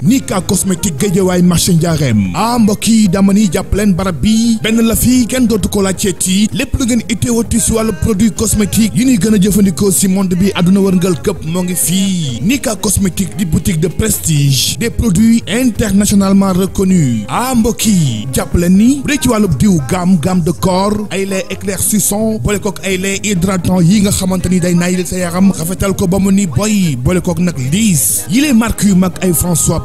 Nika cosmétique Guédiawaye marché Ndiarème mbokk yi dama ni jàpp leen barab bi benn la fii kenn dootu ko laajteeti lépp lu ngeen itteewati si wàllu produit cosmétique yi ñuy gën a jëfandikoo si monde bi àdduna wërngal këpp moo ngi fii Nika cosmétique di boutique de prestige des produits internationalement reconnus mbokk yi jàpp leen ni bu dee ci wàllu diw gamme de corps ay lait éclaircissant boole kook ay lait hydratant yi nga xamante ni day naayil sa yaram rafetal ko ba mu ni boy boole kook nag liis yi les marques yu mag ay François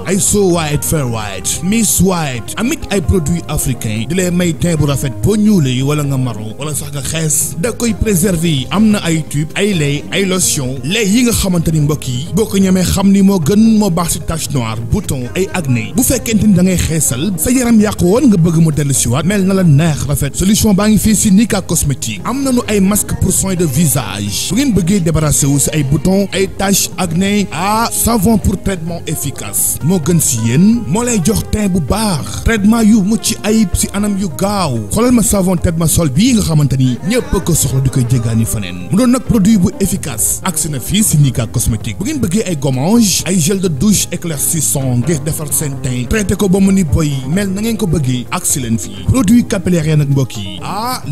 ay So White Fair White Miss White amit ay produits africains di lay may teint bu rafet boo ñuulee wala nga marron wala sax nga xees da koy préserver am na ay tube ay lait ay lotion lait yi nga xamante ni mbokk yi boo ko ñemee xam ni moo gën moo baax si tache noire bouton ay acné bu fekkente ni da ngay xeesal sa yaram yàqu woon nga bëgg mu dellu siwaat mel na la neex rafet solution baa ngi fii si Nika cosmétique am nañu ay masque pour soin de visage bu ngeen bëggee débarrasser wu si ay boutons ay tache acné savon pour traitement efficace moo gën si yéen moo lay jox teint bu baax traitement yu mucc ayib si anam yu gaaw xoolal ma savon traitement sol bii nga xamante ni ñëpp ko soxla di koy jéggaani feneen mu doon nag produit bu efficace agsi na fii si Nika cosmétique bu ngeen bëggee ay gommage ay gel de douche éclaircissant ngir defar seen teint traité ko ba mu ni boy mel na ngeen ko bëggee agsi leen fii produit capillaire nag mbokk yi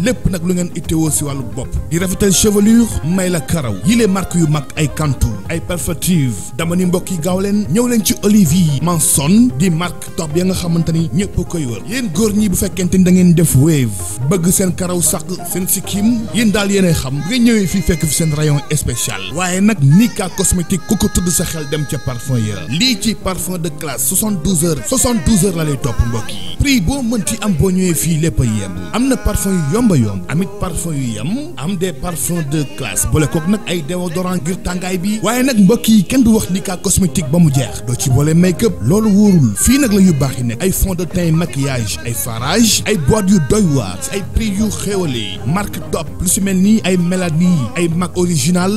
lépp nag lu ngeen itteewoo si wàllu bopp di rafetal chevelure may la karaw yi les marques yu mag ay Kantou ay Perfective dama ni mbokk yi gaaw leen ñëw leen ci Olivier Manson di marque top ya nga xamante ni ñëpp koy wër yéen góor ñi bu fekkente ni da ngeen def wave bëgg seen karaw sax seen sikkim yéen daal yéenay xam nga ñëwee fii fekk fi seen rayon spécial waaye nag Nika cosmétique ku ko tudd sa xel dem ca parfum ya lii ci parfum de classe 72 heures la lay topp mbokk yi prix boo mënti am boo ñëwee fii lépp a yem am na parfum yu yomba yomb amit parfum yu yem am des parfums de classe boole kook nag ay déodorant ngir tàngaay bi waaye nag mbokk yi kenn du wax Nika cosmétique ba mu jeex doo ci boole make-up loolu wóorul fii nag la yu baax yi nekk ay fond de teint maquillage ay farage ay boîte yu doy waar ay prix yu xéwalee marque top lu si mel nii ay Mélanie ay MAC original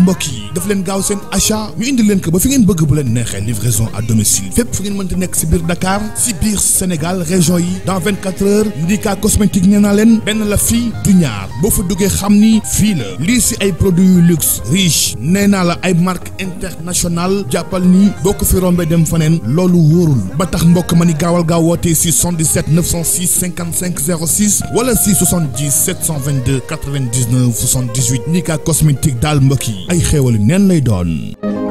mbokk yi daf leen gaaw seen achat ñu indi leen ko ba fi ngeen bëgg bu leen neexee livraison à domicile fépp fu ngeen mënti nekk si biir Dakar si biir Sénégal région yi dans 24 heures Nika cosmétique nee naa leen benn la fii du ñaar boo fa duggee xam ni fii la lii si ay produits yu luxe riche nee naa la ay marque internationale jàppal ni boo ko fi rombee dem faneen loolu wóorul ba tax mbokk ma ni gaawal gaaw wootee si 77 906 55 06 wala si 70 722 99 78 Nika cosmétique daal mbokk yi ay xéewal neen lay doon.